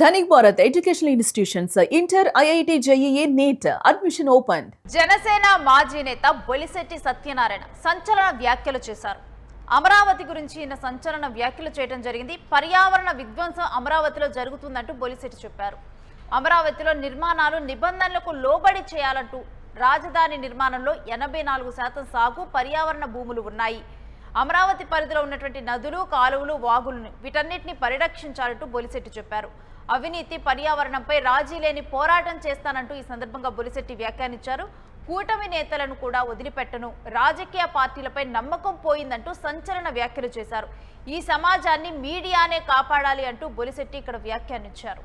Dhanik Bharat educational institutions inter IIT JEE NEET admission open. Janasena మాజీ నేత బొలిశెట్టి సత్యనారాయణ సంచలన వ్యాఖ్యలు చేశారు. అమరావతి గురించి ఈయన సంచలన వ్యాఖ్యలు చేయడం జరిగింది. పర్యావరణ విధ్వంసం అమరావతిలో జరుగుతుందంటూ బొలిశెట్టి చెప్పారు. అమరావతిలో నిర్మాణాలు నిబంధనలకు లోబడి చేయాలంటూ రాజధాని నిర్మాణంలో 84% సాగు పర్యావరణ భూములు ఉన్నాయి. అమరావతి పరిధిలో ఉన్నటువంటి నదులు, కాలువలు, వాగులను వీటన్నిటిని పరిరక్షించాలంటూ బొలిశెట్టి చెప్పారు. అవినీతి, పర్యావరణంపై రాజీ లేని పోరాటం చేస్తానంటూ ఈ సందర్భంగా బొలిశెట్టి వ్యాఖ్యానించారు. కూటమి నేతలను కూడా వదిలిపెట్టను, రాజకీయ పార్టీలపై నమ్మకం పోయిందంటూ సంచలన వ్యాఖ్యలు చేశారు. ఈ సమాజాన్ని మీడియానే కాపాడాలి అంటూ బొలిశెట్టి ఇక్కడ వ్యాఖ్యానించారు.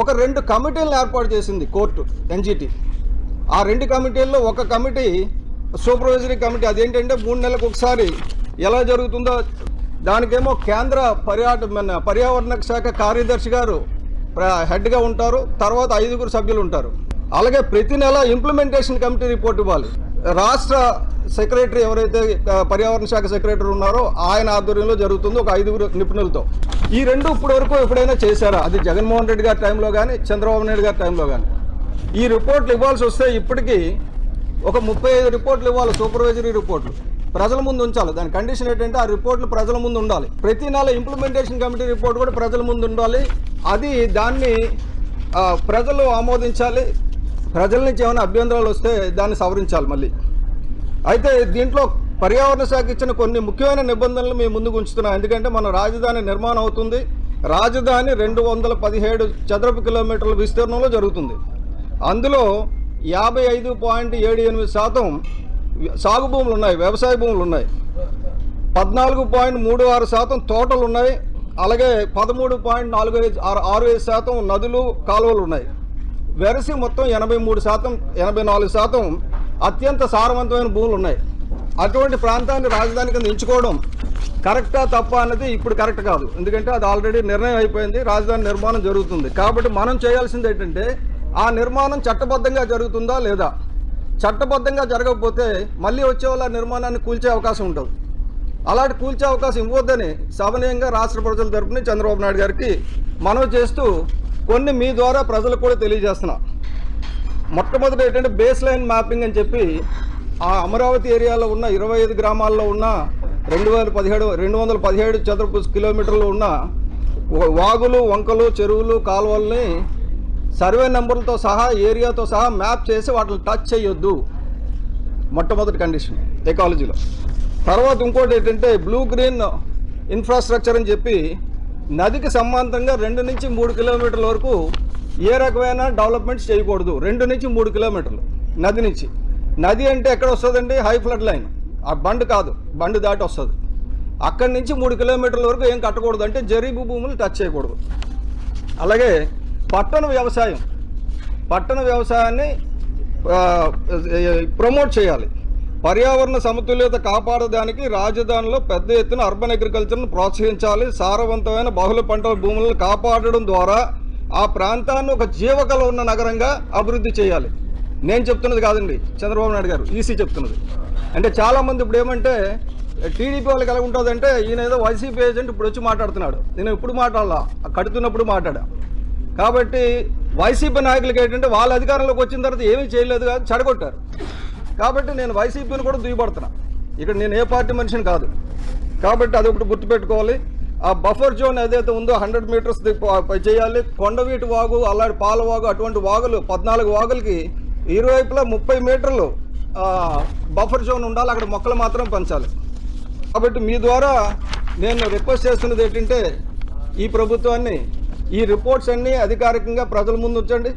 ఒక 2 కమిటీలను ఏర్పాటు చేసింది కోర్టు ఎన్జిటి. ఆ 2 కమిటీల్లో ఒక కమిటీ సూపర్వైజరీ కమిటీ, అదేంటంటే 3 నెలలకు ఒకసారి ఎలా జరుగుతుందో దానికేమో కేంద్ర పర్యావరణ శాఖ కార్యదర్శి గారు హెడ్గా ఉంటారు. తర్వాత 5 సభ్యులు ఉంటారు. అలాగే ప్రతి నెల ఇంప్లిమెంటేషన్ కమిటీ రిపోర్ట్ ఇవ్వాలి. రాష్ట్ర సెక్రటరీ ఎవరైతే పర్యావరణ శాఖ సెక్రటరీ ఉన్నారో ఆయన ఆధ్వర్యంలో జరుగుతుందో ఒక 5 నిపుణులతో. ఈ 2 ఇప్పటి వరకు ఎప్పుడైనా చేశారా? అది జగన్మోహన్ రెడ్డి గారి టైంలో కానీ చంద్రబాబు నాయుడు గారి టైంలో కానీ. ఈ రిపోర్ట్లు ఇవ్వాల్సి వస్తే ఇప్పటికీ ఒక 35 రిపోర్ట్లు ఇవ్వాలి. సూపర్వైజరీ రిపోర్ట్లు ప్రజల ముందు ఉంచాలి. దాని కండిషన్ ఏంటంటే ఆ రిపోర్ట్లు ప్రజల ముందు ఉండాలి. ప్రతి నెల ఇంప్లిమెంటేషన్ కమిటీ రిపోర్ట్ కూడా ప్రజల ముందు ఉండాలి. దాన్ని ప్రజలు ఆమోదించాలి. ప్రజల నుంచి ఏమైనా అభ్యంతరాలు వస్తే దాన్ని సవరించాలి మళ్ళీ. అయితే దీంట్లో పర్యావరణ శాఖ ఇచ్చిన కొన్ని ముఖ్యమైన నిబంధనలు మేము ముందుకు ఉంచుతున్నాం. ఎందుకంటే మన రాజధాని నిర్మాణం అవుతుంది. రాజధాని 217 చదరపు కిలోమీటర్ల విస్తీర్ణంలో జరుగుతుంది. అందులో 55.78% సాగు భూములు ఉన్నాయి, వ్యవసాయ భూములు ఉన్నాయి. 14.36% తోటలు ఉన్నాయి. అలాగే 13.45% నదులు, కాలువలు ఉన్నాయి. వెరసి మొత్తం 83%, 84% అత్యంత సారవంతమైన భూములు ఉన్నాయి. అటువంటి ప్రాంతాన్ని రాజధాని కింద ఎంచుకోవడం కరెక్టా తప్ప అన్నది ఇప్పుడు కరెక్ట్ కాదు. ఎందుకంటే అది ఆల్రెడీ నిర్ణయం అయిపోయింది. రాజధాని నిర్మాణం జరుగుతుంది. కాబట్టి మనం చేయాల్సింది ఏంటంటే ఆ నిర్మాణం చట్టబద్ధంగా జరుగుతుందా లేదా. చట్టబద్ధంగా జరగకపోతే మళ్ళీ వచ్చే వాళ్ళ నిర్మాణాన్ని కూల్చే అవకాశం ఉంటుంది. అలాంటి కూల్చే అవకాశం ఇవ్వద్దని సవనీయంగా రాష్ట్ర ప్రజల తరపున చంద్రబాబు నాయుడు గారికి మనవి చేస్తూ కొన్ని మీ ద్వారా ప్రజలకు కూడా తెలియజేస్తున్నా. మొట్టమొదటి ఏంటంటే బేస్ లైన్ మ్యాపింగ్ అని చెప్పి ఆ అమరావతి ఏరియాలో ఉన్న 25 గ్రామాల్లో ఉన్న 217 చదరపు కిలోమీటర్లు ఉన్న వాగులు, వంకలు, చెరువులు, కాలువల్ని సర్వే నెంబర్లతో సహా, ఏరియాతో సహా మ్యాప్ చేసి వాటిని టచ్ చేయొద్దు. మొట్టమొదటి కండిషన్ ఎకాలజీలో. తర్వాత ఇంకోటి ఏంటంటే బ్లూ గ్రీన్ ఇన్ఫ్రాస్ట్రక్చర్ అని చెప్పి నదికి సమాంతరంగా 2 నుంచి 3 కిలోమీటర్ల వరకు ఏ రకమైన డెవలప్మెంట్స్ చేయకూడదు. 2 నుంచి 3 కిలోమీటర్లు నది నుంచి. నది అంటే ఎక్కడ వస్తుందండి? High flood line. ఆ బండ్ కాదు, బండ్ దాటి వస్తుంది. అక్కడి నుంచి 3 కిలోమీటర్ల వరకు ఏం కట్టకూడదు. అంటే జరీబు భూములు టచ్ చేయకూడదు. అలాగే పట్టణ వ్యవసాయాన్ని ప్రమోట్ చేయాలి. పర్యావరణ సమతుల్యత కాపాడడానికి రాజధానిలో పెద్ద ఎత్తున అర్బన్ అగ్రికల్చర్ను ప్రోత్సహించాలి. సారవంతమైన బహుళ పంటల భూములను కాపాడడం ద్వారా ఆ ప్రాంతాన్ని ఒక జీవకళ ఉన్న నగరంగా అభివృద్ధి చేయాలి. నేను చెప్తున్నది కాదండి, చంద్రబాబు నాయుడు గారు, ఈసీ చెప్తున్నది. అంటే చాలామంది ఇప్పుడు ఏమంటే టీడీపీ వాళ్ళకి ఎలా ఉంటుందంటే ఈయన ఏదో వైసీపీ ఏజెంట్ ఇప్పుడు వచ్చి మాట్లాడుతున్నాడు. నేను ఇప్పుడు మాట్లాడాలా, కడుతున్నప్పుడు మాట్లాడా. కాబట్టి వైసీపీ నాయకులకి ఏంటంటే వాళ్ళ అధికారంలోకి వచ్చిన తర్వాత ఏమీ చేయలేదు కాదు, చెడగొట్టారు. కాబట్టి నేను వైసీపీని కూడా దుయ్యబడుతున్నా. ఇక్కడ నేను ఏ పార్టీ మనిషిని కాదు. కాబట్టి అది ఒకటి గుర్తుపెట్టుకోవాలి. ఆ బఫర్ జోన్ ఏదైతే ఉందో 100 మీటర్స్ చేయాలి. కొండవీటి వాగు, అలాంటి పాలవాగు, అటువంటి వాగులు 14 వాగులకి ఇరువైపులా 30 మీటర్లు బఫర్ జోన్ ఉండాలి. అక్కడ మొక్కలు మాత్రం పెంచాలి. కాబట్టి మీ ద్వారా నేను రిక్వెస్ట్ చేస్తున్నది ఏంటంటే ఈ ప్రభుత్వాన్ని ఈ రిపోర్ట్స్ అన్నీ అధికారికంగా ప్రజల ముందు ఉంచండి.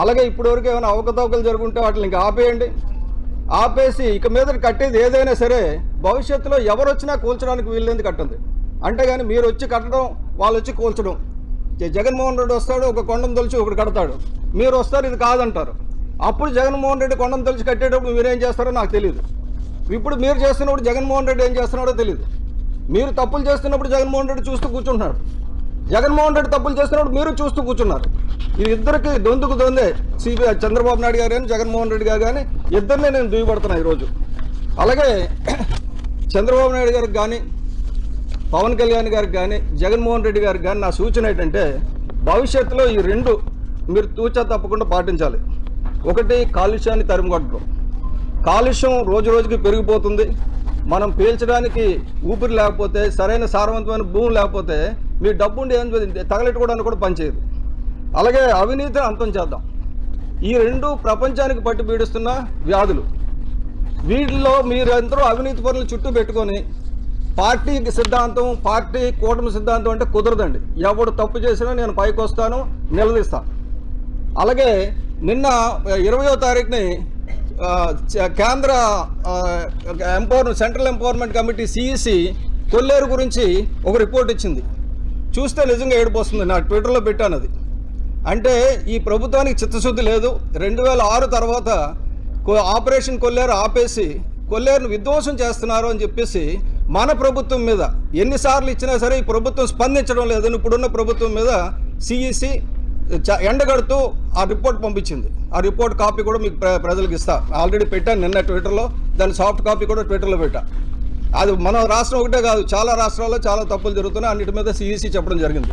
అలాగే ఇప్పటివరకు ఏమైనా అవకతవకలు జరుగుంటే వాటిని ఇంకా ఆపేయండి. ఆపేసి ఇక మీద కట్టేది ఏదైనా సరే భవిష్యత్తులో ఎవరు వచ్చినా కూల్చడానికి వీళ్ళేంది కట్టండి. అంటే కానీ మీరు వచ్చి కట్టడం, వాళ్ళు వచ్చి కూల్చడం. జగన్మోహన్ రెడ్డి వస్తాడు, ఒక కొండం తొలిచి ఒకటి కడతాడు. మీరు వస్తారు, ఇది కాదంటారు. అప్పుడు జగన్మోహన్ రెడ్డి కొండం తొలిచి కట్టేటప్పుడు మీరేం చేస్తారో నాకు తెలియదు. ఇప్పుడు మీరు చేస్తున్నప్పుడు జగన్మోహన్ రెడ్డి ఏం చేస్తున్నాడో తెలియదు. మీరు తప్పులు చేస్తున్నప్పుడు జగన్మోహన్ రెడ్డి చూస్తూ కూర్చుంటున్నాడు. జగన్మోహన్ రెడ్డి తప్పులు చేస్తున్నప్పుడు మీరు చూస్తూ కూర్చున్నారు. ఇది ఇద్దరికి దొందుకు దొందే. చంద్రబాబు నాయుడు గారు కానీ జగన్మోహన్ రెడ్డి గారు కానీ ఇద్దరినే నేను దుయ్యబడుతున్నా ఈరోజు. అలాగే చంద్రబాబు నాయుడు గారికి కానీ పవన్ కళ్యాణ్ గారికి కానీ జగన్మోహన్ రెడ్డి గారికి కానీ నా సూచన ఏంటంటే భవిష్యత్తులో ఈ రెండు మీరు తూచా తప్పకుండా పాటించాలి. ఒకటి, కాలుష్యాన్ని తరిమికొట్టడం. కాలుష్యం రోజు రోజుకి పెరిగిపోతుంది. మనం పీల్చడానికి ఊపిరి లేకపోతే, సరైన సారవంతమైన భూమి లేకపోతే మీ డబ్బు ఉండి ఏం తగలెట్టుకోవడానికి కూడా పనిచేయదు. అలాగే అవినీతిని అంతం చేద్దాం. ఈ రెండు ప్రపంచానికి పట్టి పీడిస్తున్న వ్యాధులు. వీటిల్లో మీరందరూ అవినీతి పనులు చుట్టూ పెట్టుకొని పార్టీ సిద్ధాంతం, పార్టీ కూటమి సిద్ధాంతం అంటే కుదరదండి. ఎవడు తప్పు చేసినా నేను పైకి వస్తాను, నిలదీస్తాను. అలాగే నిన్న 20వ తారీఖుని కేంద్ర సెంట్రల్ ఎంపవర్మెంట్ కమిటీ CEC కొల్లేరు గురించి ఒక రిపోర్ట్ ఇచ్చింది. చూస్తే నిజంగా ఏడుపు వస్తుంది. నా ట్విట్టర్లో పెట్టాను అది. అంటే ఈ ప్రభుత్వానికి చిత్తశుద్ధి లేదు. 2006 తర్వాత ఆపరేషన్ కొల్లేరు ఆపేసి కొల్లేరును విధ్వంసం చేస్తున్నారు అని చెప్పేసి మన ప్రభుత్వం మీద ఎన్నిసార్లు ఇచ్చినా సరే ఈ ప్రభుత్వం స్పందించడం లేదని ఇప్పుడున్న ప్రభుత్వం మీద CEC ఎండగడుతూ ఆ రిపోర్ట్ పంపించింది. ఆ రిపోర్ట్ కాపీ కూడా మీకు ప్రజలకు ఇస్తా. ఆల్రెడీ పెట్టాను నిన్న ట్విట్టర్లో. దాని సాఫ్ట్ కాపీ కూడా ట్విట్టర్లో పెట్టా. అది మన రాష్ట్రం ఒకటే కాదు, చాలా రాష్ట్రాల్లో చాలా తప్పులు జరుగుతున్నాయి. అన్నిటి మీద CEC చెప్పడం జరిగింది.